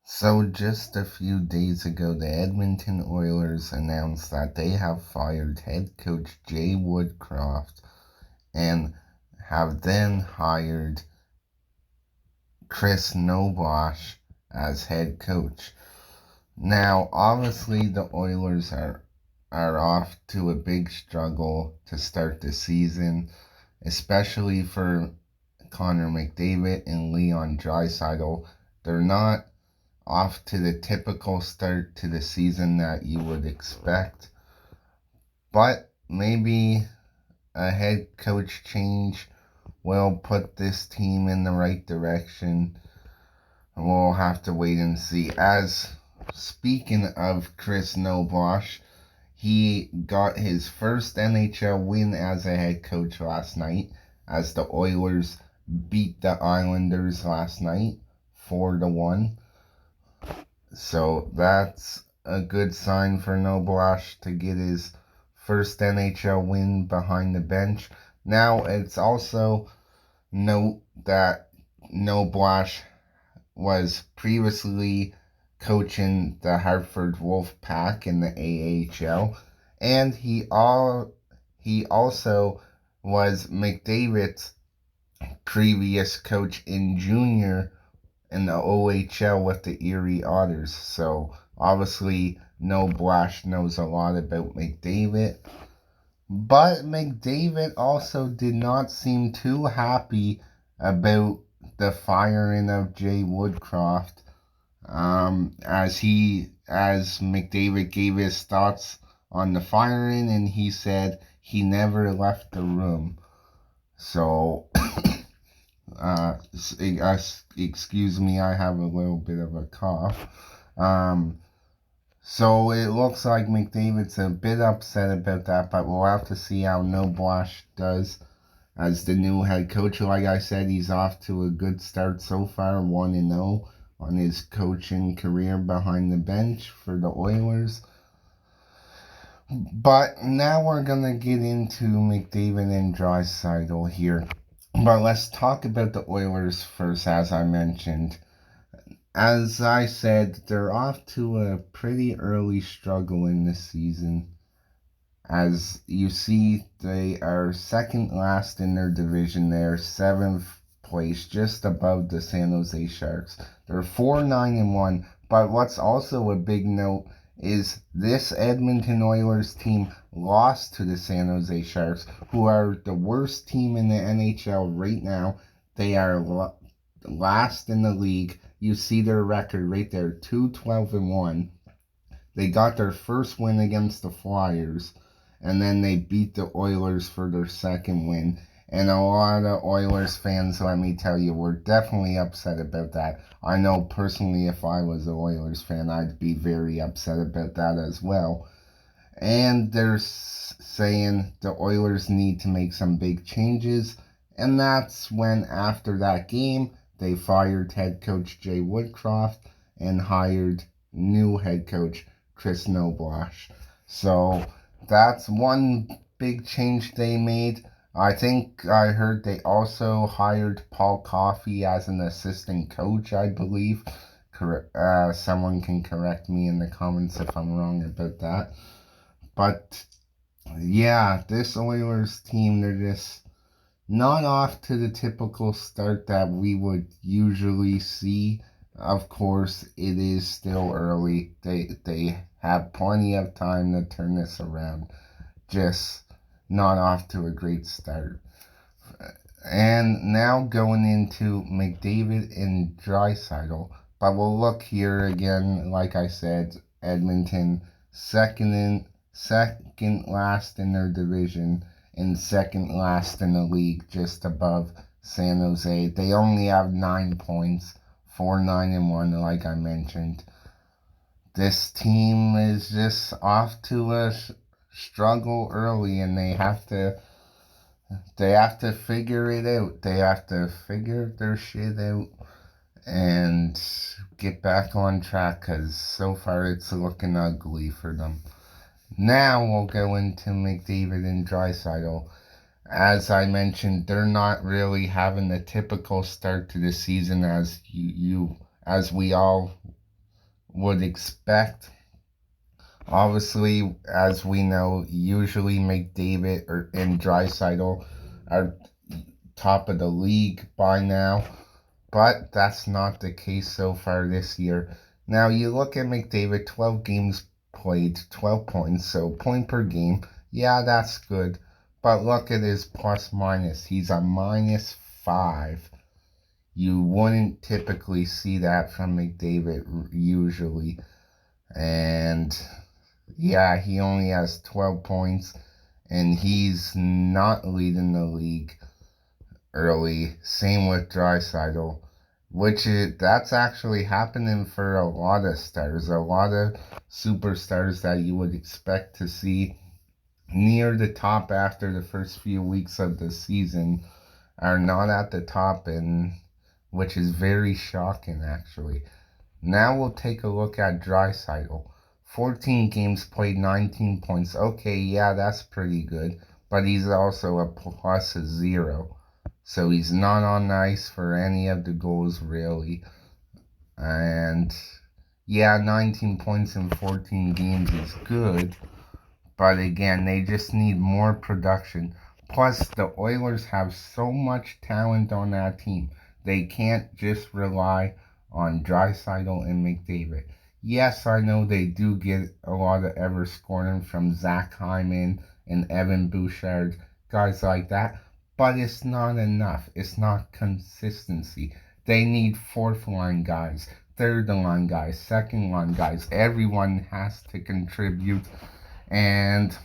So just a few days ago, the Edmonton Oilers announced that they have fired head coach Jay Woodcroft and have then hired Chris Nobosh as head coach. Now, obviously, the Oilers are off to a big struggle to start the season, especially for Connor McDavid and Leon Draisaitl. They're not off to the typical start to the season that you would expect. But maybe a head coach change will put this team in the right direction. We'll have to wait and see. As speaking of Chris Nobosh, he got his first NHL win as a head coach last night as the Oilers beat the Islanders last night 4-1. So that's a good sign for Nobosh to get his first NHL win behind the bench. Now it's also note that Nobosh was previously coaching the Hartford Wolfpack in the AHL, and he also was McDavid's previous coach in junior in the OHL with the Erie Otters. So obviously, Nobosh knows a lot about McDavid. But McDavid also did not seem too happy about the firing of Jay Woodcroft. As McDavid gave his thoughts on the firing, and he said he never left the room. So excuse me, I have a little bit of a cough. So it looks like McDavid's a bit upset about that, but we'll have to see how Nobosh does as the new head coach. Like I said, he's off to a good start so far, 1-0 on his coaching career behind the bench for the Oilers. But now we're going to get into McDavid and Draisaitl here. But let's talk about the Oilers first, as I mentioned. As I said, they're off to a pretty early struggle in this season. As you see, they are second last in their division. They're 7th place, just above the San Jose Sharks. They're 4-9-1. But what's also a big note is this Edmonton Oilers team lost to the San Jose Sharks, who are the worst team in the NHL right now. They are last in the league. You see their record right there, 2-12-1. They got their first win against the Flyers, and then they beat the Oilers for their second win. And a lot of Oilers fans, let me tell you, were definitely upset about that. I know personally, if I was an Oilers fan, I'd be very upset about that as well. And they're saying the Oilers need to make some big changes. And that's when, after that game, they fired head coach Jay Woodcroft and hired new head coach Chris Nobosh. So that's one big change they made. I think I heard they also hired Paul Coffey as an assistant coach, I believe. Someone can correct me in the comments if I'm wrong about that. But yeah, this Oilers team, they're just not off to the typical start that we would usually see. Of course, it is still early. They have plenty of time to turn this around. Just not off to a great start. And now going into McDavid and Draisaitl. But we'll look here again, like I said, Edmonton second last in their division and second last in the league, just above San Jose. They only have 9 points, 4-9-1, like I mentioned. This team is just off to a struggle early, and they have to figure it out. They have to figure their shit out and get back on track, because so far it's looking ugly for them. Now we'll go into McDavid and Draisaitl. As I mentioned, they're not really having the typical start to the season as we all would expect. Obviously, as we know, usually McDavid and Draisaitl are top of the league by now, but that's not the case so far this year. Now, you look at McDavid, 12 games played, 12 points, so point per game. Yeah, that's good. But look at his plus minus. He's a -5. You wouldn't typically see that from McDavid usually. And yeah, he only has 12 points, and he's not leading the league early. Same with Draisaitl, that's actually happening for a lot of stars, a lot of superstars that you would expect to see near the top after the first few weeks of the season are not at the top, and which is very shocking actually. Now we'll take a look at Draisaitl. 14 games played, 19 points. Okay, yeah, that's pretty good. But he's also a +0. So he's not on ice for any of the goals, really. And yeah, 19 points in 14 games is good. But again, they just need more production. Plus, the Oilers have so much talent on that team. They can't just rely on Draisaitl and McDavid. Yes, I know they do get a lot of ever scoring from Zach Hyman and Evan Bouchard, guys like that. But it's not enough. It's not consistency. They need fourth line guys, third line guys, second line guys. Everyone has to contribute. And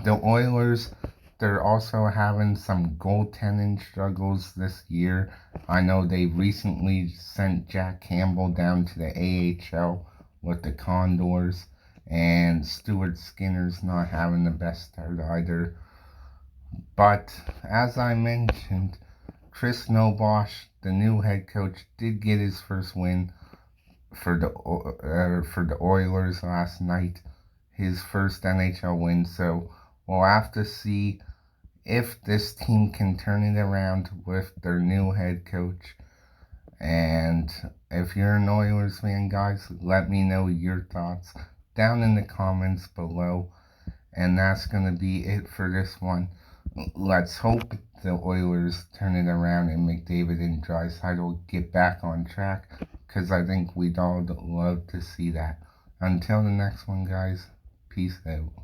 the Oilers, they're also having some goaltending struggles this year. I know they recently sent Jack Campbell down to the AHL with the Condors, and Stuart Skinner's not having the best start either. But as I mentioned, Chris Nobosch, the new head coach, did get his first win for the Oilers last night, his first NHL win. So we'll have to see if this team can turn it around with their new head coach. And if you're an Oilers fan, guys, let me know your thoughts down in the comments below. And that's going to be it for this one. Let's hope the Oilers turn it around and McDavid and Draisaitl get back on track, because I think we'd all love to see that. Until the next one, guys, peace out.